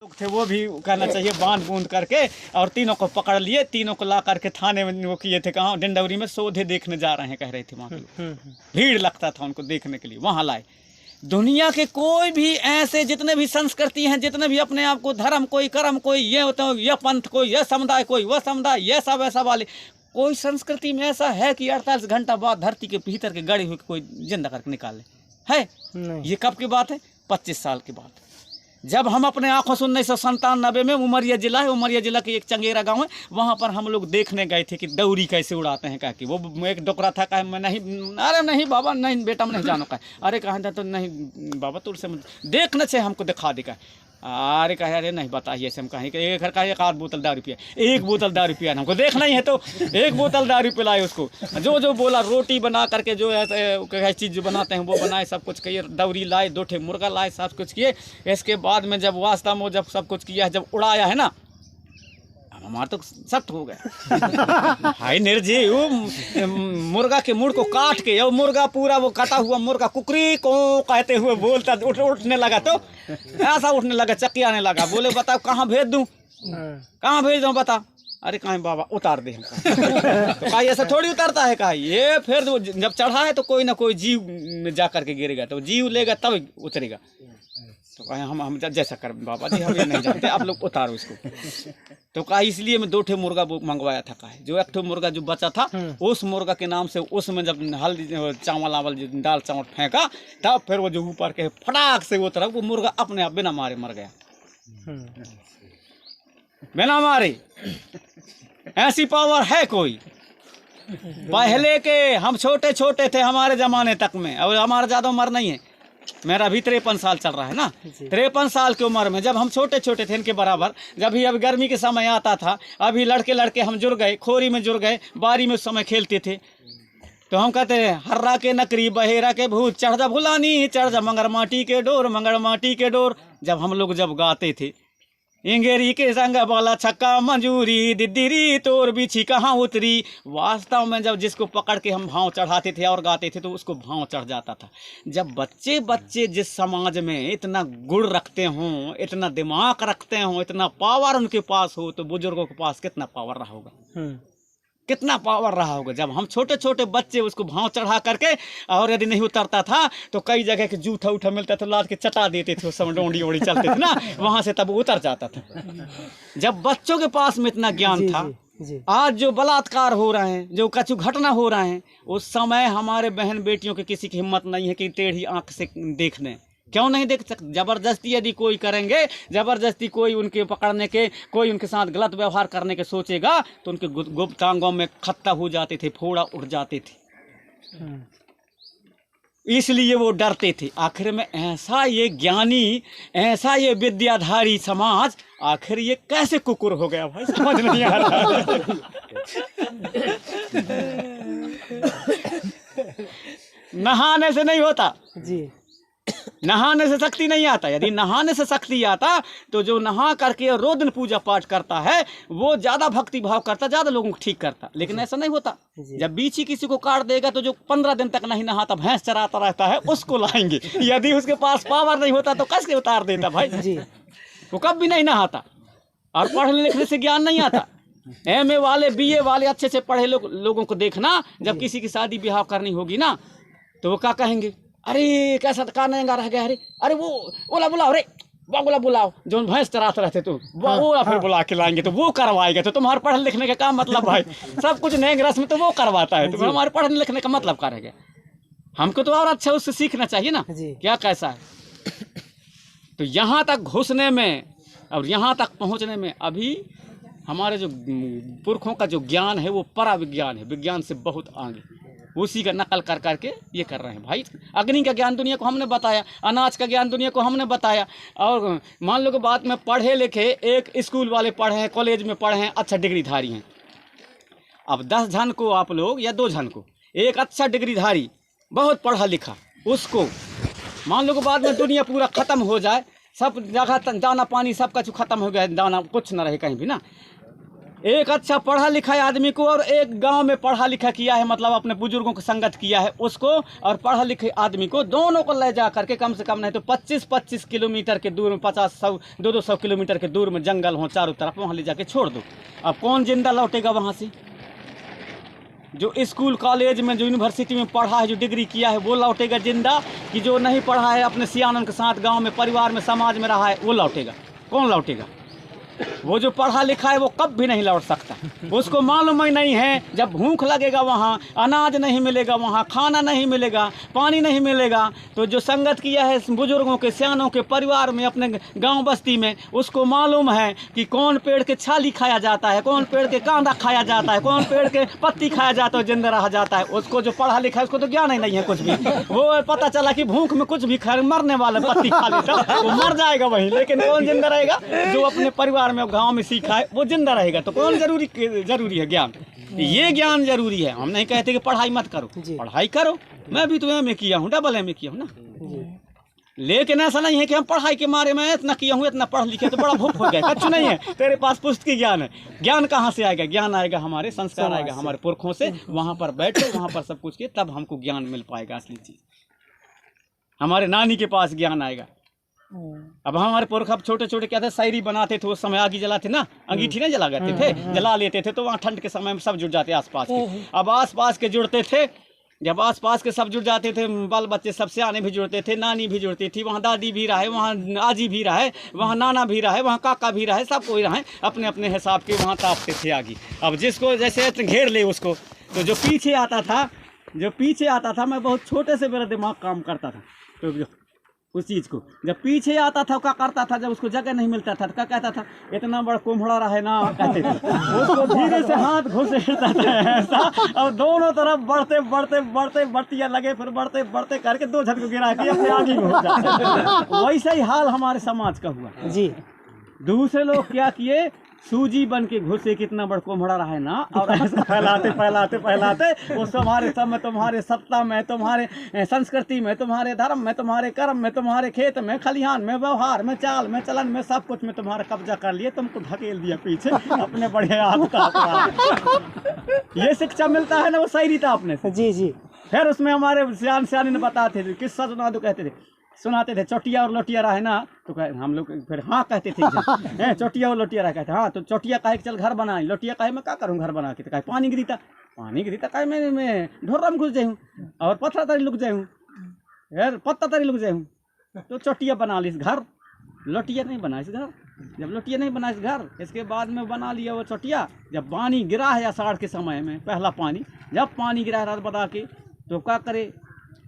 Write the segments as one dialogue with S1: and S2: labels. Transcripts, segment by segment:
S1: लोग थे वो भी कहना चाहिए बांध बूंद करके और तीनों को पकड़ लिए, तीनों को ला करके थाने में वो किए थे, कहाँ डिंडौरी में सौदे देखने जा रहे हैं कह रहे थे वहाँ के लोग। भीड़ लगता था उनको देखने के लिए, वहाँ लाए। दुनिया के कोई भी ऐसे जितने भी संस्कृति हैं, जितने भी अपने आप को धर्म, कोई कर्म, कोई ये होता है, यह पंथ, कोई यह समुदाय, कोई वह समुदाय, यह सब ऐसा वाले, कोई संस्कृति में ऐसा है कि 48 घंटा बाद धरती के भीतर के गड़े हुए कोई जिंदा करके निकाले है? ये कब की बात है? 25 साल की बात। जब हम अपने आंखों से 1997 में उमरिया जिला है, उमरिया जिला के एक चंगेरा गांव है, वहां पर हम लोग देखने गए थे कि दौरी कैसे उड़ाते हैं। कहा कि वो एक डोकरा था, कहा मैं नहीं, अरे नहीं बाबा नहीं बेटा मैं नहीं जानो। कहा अरे कहा था तो नहीं बाबा तुरसे देखने से हमको दिखा देगा। अरे कहे अरे नहीं बताइए ऐसे हम कहें कि एक घर का एक आध बोतल दारू पिया, एक बोतल दारू पिया, हमको देखना ही है तो एक बोतल दारू पिलाए उसको। जो जो बोला रोटी बना करके जो है चीज़ जो बनाते हैं वो बनाए, सब कुछ किए, दौरी लाए, 2 ठे मुर्गा लाए, सब कुछ किए। इसके बाद में जब वास्ता में जब सब कुछ किया, जब उड़ाया है ना, हमारा तो सख्त हो गया। हाय निर्जी वो मुर्गा के मुड़ को काट के, वो मुर्गा पूरा वो कटा हुआ मुर्गा कुकरी को कहते हुए बोलता उठने लगा, तो ऐसा उठने लगा, चक्कियाने लगा। बोले बताओ कहाँ भेज दूँ, कहाँ भेज दूँ बता। अरे कहीं बाबा उतार दे हमको। तो कहा ऐसा थोड़ी उतारता है, कहा ये फिर जब चढ़ा है तो कोई ना कोई जीव में जा करके गिरेगा, तो जीव लेगा तब उतरेगा। तो कहे हम जैसा कर बाबा जी हम ये नहीं जानते, आप लोग उतारो इसको। तो कहा इसलिए मैं 2 ठे मुर्गा मंगवाया था। कहा जो एक ठे मुर्गा जो बचा था उस मुर्गा के नाम से उसमें जब हल्दी चावल आवल दाल चावल फेंका, तब फिर वो जो ऊपर के फटाक से वो तरफ वो मुर्गा अपने आप बिना मारे मर गया, बिना मारे। ऐसी पावर है कोई? पहले के हम छोटे छोटे थे हमारे जमाने तक में, और हमारा ज़्यादा उम्र नहीं है, मेरा अभी 53 साल चल रहा है ना। 53 साल की उम्र में जब हम छोटे छोटे थे इनके बराबर, जब भी अभी गर्मी के समय आता था, अभी लड़के लड़के हम जुड़ गए, खोरी में जुड़ गए, बारी में उस समय खेलते थे, तो हम कहते हैं हर्रा के नकरी बहेरा के भूत, चढ़ जा भुलानी चढ़ जा मंगर माटी के डोर, मंगर माटी के डोर। जब हम लोग जब गाते थे इंगेरी के संग वाला छक्का मंजूरी, दिद्दीरी तोर बिछी कहाँ उतरी। वास्तव में जब जिसको पकड़ के हम भाव चढ़ाते थे और गाते थे तो उसको भाव चढ़ जाता था। जब बच्चे बच्चे जिस समाज में इतना गुण रखते हों, इतना दिमाग रखते हों, इतना पावर उनके पास हो, तो बुजुर्गों के पास कितना पावर रहा होगा, कितना पावर रहा होगा। जब हम छोटे छोटे बच्चे उसको भाव चढ़ा करके, और यदि नहीं उतरता था तो कई जगह के जूठा उठा मिलता था, लाद के चटा देते थे, उस समय डोंडी ओड़ी चलते थे ना, वहां से तब उतर जाता था। जब बच्चों के पास में इतना ज्ञान था, आज जो बलात्कार हो रहे हैं, जो कछु घटना हो रहे हैं, उस समय हमारे बहन बेटियों के किसी की हिम्मत नहीं है कि टेढ़ी आंख से देख लें। क्यों नहीं देख सकते? जबरदस्ती यदि कोई करेंगे, जबरदस्ती कोई उनके पकड़ने के, कोई उनके साथ गलत व्यवहार करने के सोचेगा तो उनके गुप्तांगों में खत्ता हो जाते थे, फोड़ा उठ जाते थे, इसलिए वो डरते थे। आखिर में ऐसा ये ज्ञानी, ऐसा ये विद्याधारी समाज आखिर ये कैसे कुकुर हो गया भाई, समझ नहीं आ रहा। नहाने से नहीं होता जी, नहाने से शक्ति नहीं आता। यदि नहाने से शक्ति आता तो जो नहा करके रोज दिन पूजा पाठ करता है वो ज्यादा भक्ति भाव करता, ज्यादा लोगों को ठीक करता। लेकिन ऐसा नहीं होता। जब बीच ही किसी को काट देगा तो जो 15 दिन तक नहीं नहाता, भैंस चराता रहता है, उसको लाएंगे। यदि उसके पास पावर नहीं होता तो कैसे उतार देता भाई जी? वो कब भी नहीं नहाता। और पढ़ने लिखने से ज्ञान नहीं आता। MA वाले, BA वाले अच्छे से पढ़े लोगों को देखना, जब किसी की शादी ब्याह करनी होगी ना तो वो क्या कहेंगे, अरे कैसा कानेगा रह गया, अरे वो ओला बुलाओ, रे बोला बुलाओ, जो भैंस चराते रहते तो वो फिर बुला के लाएंगे, तो वो करवाएगा। तो तुम्हारे पढ़ने लिखने का क्या मतलब भाई? सब कुछ नेंग रस्म तो वो करवाता है, तुम्हें हमारे पढ़ने लिखने का मतलब क्या रह गया? हमको तो और अच्छा उससे सीखना चाहिए ना, क्या कैसा है। तो यहाँ तक घुसने में और यहाँ तक पहुँचने में अभी हमारे जो पुरखों का जो ज्ञान है वो परा विज्ञान है, विज्ञान से बहुत आगे, उसी का नकल कर करके ये कर रहे हैं भाई। अग्नि का ज्ञान दुनिया को हमने बताया, अनाज का ज्ञान दुनिया को हमने बताया। और मान लो कि बात में पढ़े लिखे, एक स्कूल वाले पढ़े हैं, कॉलेज में पढ़े हैं, अच्छा डिग्रीधारी हैं। अब 10 जन को आप लोग या 2 जन को, एक अच्छा डिग्रीधारी बहुत पढ़ा लिखा, उसको मान लो कि बाद में दुनिया पूरा ख़त्म हो जाए, सब जगह दाना पानी सब कुछ ख़त्म हो गया, दाना कुछ ना रहे कहीं भी ना, एक अच्छा पढ़ा लिखा आदमी को और एक गांव में पढ़ा लिखा किया है, मतलब अपने बुजुर्गों को संगत किया है उसको, और पढ़ा लिखे आदमी को, दोनों को ले जा करके कम से कम नहीं तो 25-25 किलोमीटर के दूर में, 50-100 200 किलोमीटर के दूर में जंगल हो चारों तरफ, वहाँ ले जाके छोड़ दो। अब कौन जिंदा लौटेगा वहाँ से? जो स्कूल कॉलेज में, जो यूनिवर्सिटी में पढ़ा है, जो डिग्री किया है, वो लौटेगा जिंदा, कि जो नहीं पढ़ा है, अपने सियानन के साथ गांव में, परिवार में, समाज में रहा है, वो लौटेगा? कौन लौटेगा? वो जो पढ़ा लिखा है वो कब भी नहीं लौट सकता। उसको मालूम ही नहीं है, जब भूख लगेगा वहाँ, अनाज नहीं मिलेगा, वहाँ खाना नहीं मिलेगा, पानी नहीं मिलेगा, तो जो संगत किया है बुजुर्गों के, सियानों के, परिवार में, अपने गांव बस्ती में, उसको मालूम है कि कौन पेड़ के छाली खाया जाता है, कौन पेड़ के कांदा खाया जाता है, कौन पेड़ के पत्ती खाया जाता है, जिंदा रहा जाता है। उसको जो पढ़ा लिखा है उसको तो ज्ञान ही नहीं है कुछ भी। वो पता चला कि भूख में कुछ भी खा, मरने वाला पत्ती खा लेता, वो मर जाएगा वहीं, लेकिन कौन जिंदा रहेगा? जो अपने परिवार में, गांव में सीखा है वो जिंदा रहेगा। तो कौन जरूरी है? ज्ञान। ये ज्ञान जरूरी है। हम नहीं कहते कि पढ़ाई मत करो, पढ़ाई करो। मैं भी तो एमए किया हूँ, डबल एमए किया हूँ ना, लेकिन ऐसा नहीं है कि हम पढ़ाई के मारे में इतना किया हूँ, इतना पढ़ लिखे तो बड़ा भूख हो गया। कुछ नहीं है, तेरे पास पुस्तकीय ज्ञान है। ज्ञान कहाँ से आएगा? ज्ञान आएगा हमारे संस्कार, आएगा हमारे पुरखों से। वहाँ पर बैठो, वहाँ पर सब कुछ किए, तब हमको ज्ञान मिल पाएगा। असली चीज हमारे नानी के पास ज्ञान आएगा। अब हमारे पुरख अब छोटे छोटे क्या थे, शायरी बनाते थे, उस समय आग जलाते ना, अंगीठी नहीं जला करते थे, जला लेते थे, तो वहाँ ठंड के समय में सब जुड़ जाते आसपास के। अब आसपास के जुड़ते थे, जब आसपास के सब जुड़ जाते थे, बाल बच्चे सबसे आने भी जुड़ते थे, नानी भी जुड़ती थी, वहाँ दादी भी रहे, वहाँ आजी भी रहे, वहाँ नाना भी रहे, वहाँ काका भी रहे, सब कोई रहे, अपने अपने हिसाब के वहाँ तापते थे आगे। अब जिसको जैसे घेर ले उसको, तो जो पीछे आता था, मैं बहुत छोटे से मेरा दिमाग काम करता था, तो उस चीज़ को जब पीछे आता था क्या करता था, जब उसको जगह नहीं मिलता था तो क्या कहता था, इतना बड़ा कुम्हड़ा रहे ना, कहते थे। उसको धीरे से हाथ घुसेड़ता था ऐसा, और दोनों तरफ बढ़ते बढ़तिया लगे, फिर बढ़ते करके 2 झटके गिरा के अपने आगे हो जाते। वैसा ही हाल हमारे समाज का हुआ जी। दूसरे लोग क्या किए, सूजी बन के घुसे, कितना बड़ा कोमड़ा रहा है ना, और ऐसा फैलाते वो तुम्हारे सब में, तुम्हारे सत्ता में, तुम्हारे संस्कृति में, तुम्हारे धर्म में, तुम्हारे कर्म में, तुम्हारे खेत में, खलिहान में, व्यवहार में, चाल में, चलन में, सब कुछ में तुम्हारा कब्जा कर लिए, तुमको धकेल दिया पीछे अपने बड़े हाथ का। ये शिक्षा मिलता है ना, वो शायरी था अपने से। जी। फिर उसमें हमारे सियाने ने बताते थे, किस्सा सुना दो, कहते थे, सुनाते थे, चोटिया और लोटिया रहा है ना, तो हम लोग फिर हाँ कहते थे, चोटिया और लोटिया रहा, कहते हाँ, तो चोटिया कहे चल घर बना, लोटिया कहे मैं क्या करूँ घर बना के, तो कहे पानी गिरीता कहे मैं ढोरा में घुस जाऊँ और पत्थर तरी लुक जाऊँ, यार पत्ता तरी लुक जाऊँ, तो चोटिया बना ली इस घर, लोटिया नहीं बना इस घर। जब लोटिया नहीं बना इस घर, इसके बाद में बना लिया वो चोटिया। जब पानी गिरा है आषाढ़ के समय में, पहला पानी, जब पानी गिरा है रात बता के, तो क्या करे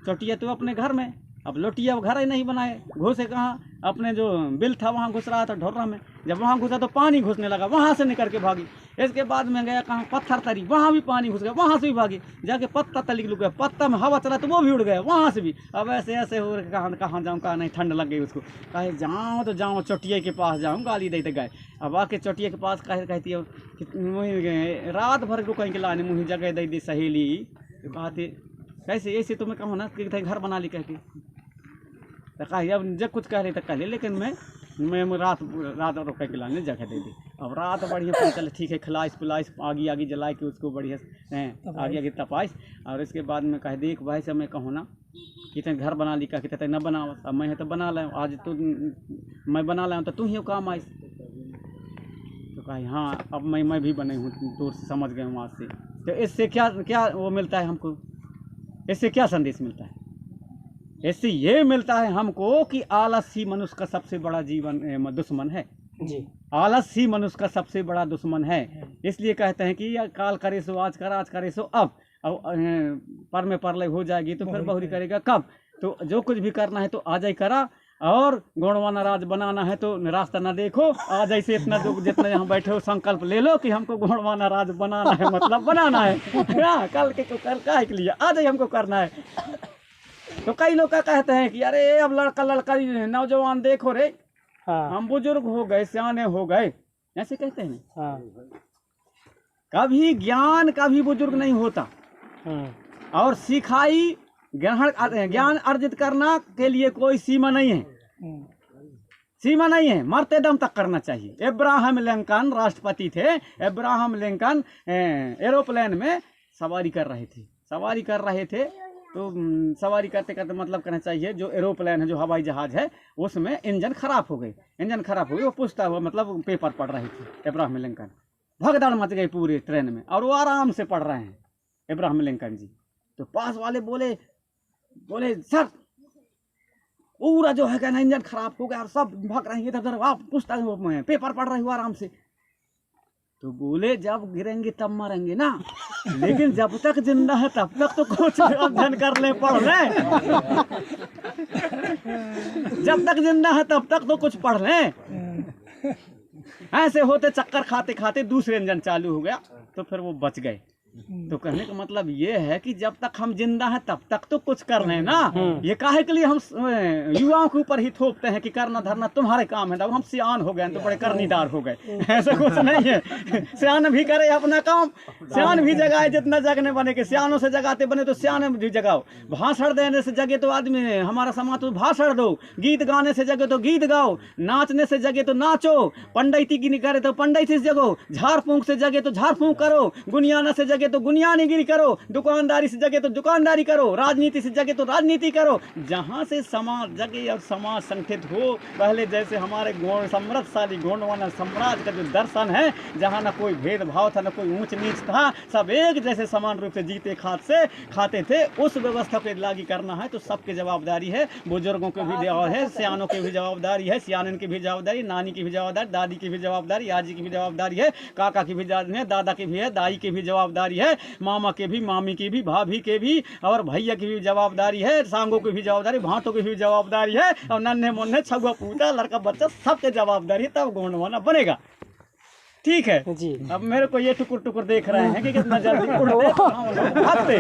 S1: चोटिया तो अपने घर में, अब लोटिया घर ही नहीं बनाए, घुसे कहाँ, अपने जो बिल था वहाँ घुस रहा था ढोरा में। जब वहाँ घुसा तो पानी घुसने लगा, वहाँ से निकल के भागी। इसके बाद में गया कहाँ, पत्थर तरी, वहाँ भी पानी घुस गया, वहाँ से भी भागी, जाके पत्ता तली लुक गया, पत्ता में हवा चला तो वो भी उड़ गया, वहाँ से भी। अब ऐसे हो रहे, कहाँ जाऊँ, कहाँ नहीं, ठंड लग गई उसको, कहे जाऊँ तो जाऊँ चोटिया के पास जाऊँ, गाली देते गए। अब आके चोटिया के पास कहती है, रात भर को कहीं के लाने मुँह जगह दे दी सहेली, तो कहते कैसे ऐसे तुम्हें कहो ना कि घर बना ली, कहती तो कहा अब जब कुछ कह रहे तो कह ले, लेकिन मैं रात रोक के लाने जगह दे दी। अब रात बढ़िया चल ठीक है, खिलाइस पिलाइस, आगी जला के उसको बढ़िया आगे तपाइस, और इसके बाद में कह देख भाई से मैं कहूँ ना कि तेरे घर बना ली, कह कहते न बनाओ, अब मैं तो बना लाऊँ, आज तो मैं बना लाऊँ तो तू ही काम आइस। तो कहा हाँ अब मैं भी बने हूँ, तो समझ गए हूँ आज से। तो इससे क्या वो मिलता है हमको, इससे क्या संदेश मिलता है? इससे ये मिलता है हमको कि आलस ही मनुष्य का सबसे बड़ा दुश्मन है जी। आलस ही मनुष्य का सबसे बड़ा दुश्मन है। इसलिए कहते हैं कि काल करे सो आज कर, आज करे सो अब पर में परलय हो जाएगी तो फिर बहुरी करेगा कब। तो जो कुछ भी करना है तो आज ही करा, और गुणवाना राज बनाना है तो रास्ता ना देखो, आज ऐसे इतना जो जितना यहाँ बैठे हो संकल्प ले लो कि हमको गुणवाना राज बनाना है, मतलब बनाना है। कल के लिए आज ही हमको करना है। तो कई लोग क्या कहते हैं कि अरे अब लड़का नौजवान देखो रे, हाँ। हम बुजुर्ग हो गए, सियाने हो गए, ऐसे कहते हैं। हाँ। कभी ज्ञान कभी बुजुर्ग नहीं होता। हाँ। और सिखाई ज्ञान अर्जित करना के लिए कोई सीमा नहीं है। सीमा नहीं है, मरते दम तक करना चाहिए। अब्राहम लिंकन राष्ट्रपति थे, अब्राहम लिंकन एरोप्लेन में सवारी कर रहे थे, तो सवारी करते करते मतलब कहना चाहिए जो एरोप्लेन है, जो हवाई जहाज़ है, उसमें इंजन खराब हो गई, वो पूछता हुआ मतलब पेपर पढ़ रहे थे अब्राहम लिंकन। भगदड़ मच गई पूरे ट्रेन में, और वो आराम से पढ़ रहे हैं अब्राहम लिंकन जी। तो पास वाले बोले सर पूरा जो है ना इंजन खराब हो गया और सब भाग रहे हैं इधर उधर, आप पूछता है पेपर पढ़ रहे हो आराम से। तो बोले जब गिरेंगे तब मरेंगे ना, लेकिन जब तक जिंदा है तब तक तो कुछ अध्ययन कर ले, पढ़ ले। जब तक जिंदा है तब तक तो कुछ पढ़ ले। ऐसे होते चक्कर खाते खाते दूसरे इंजन चालू हो गया, तो फिर वो बच गए। तो कहने का मतलब ये है कि जब तक हम जिंदा हैं तब तक तो कुछ कर रहे हैं ना। ये काहे के लिए हम युवाओं के ऊपर ही थोपते हैं कि करना धरना तुम्हारे काम है, हम सियान हो गए तो बड़े करनीदार हो गए, ऐसा कुछ नहीं है। सियान भी करे अपना काम, सियान भी जगाए जितना जगने बने के, सियानों से जगाते बने तो सियान भी जगाओ। भाषण देने से जगे तो आदमी, हमारा समाज तो भाषण दो, गीत गाने से जगे तो गीत गाओ, नाचने से जगे तो नाचो, पंडिती की करे तो पंडिती से जगो, झाड़ फूंक से जगे तो झाड़ फूंक करो, गुनियाना से जगे तो गुनियानीगिरी करो, दुकानदारी से जगे तो दुकानदारी करो, राजनीति से जगे तो राजनीति करो। जहाँ से समाज जगे और समाज संगठित हो, पहले जैसे हमारे समृद्धशाली गोंडवाना साम्राज्य का जो दर्शन है, जहाँ ना कोई भेदभाव था, ना कोई ऊंच नीच था, सब एक जैसे समान रूप से जीते खाते थे, उस व्यवस्था पे लागू करना है तो सबकी जवाबदारी है। बुजुर्गों की भी जवाब है, सियानों की भी जवाबदारी है, सियानन की भी जवाबदारी, नानी की भी जवाबदारी, दादी की भी जवाबदारी, आजी की भी जवाबदारी है, काका की भी जवाबदारी है, दादा की भी है, दाई की भी जवाबदारी है, मामा के भी, मामी की भी, भाभी के भी, और भैया की भी जवाबदारी है, सांगों की भी जवाबदारी, भांटों की भी जवाबदारी है, और नन्हे मुन्ने छुआ पूता लड़का बच्चा सबके जवाबदारी, तब गोंडवाना बनेगा। ठीक है जी। अब मेरे को ये टुकुर टुकुर देख रहे हैं कि कितना जल्दी उड़ते भागते।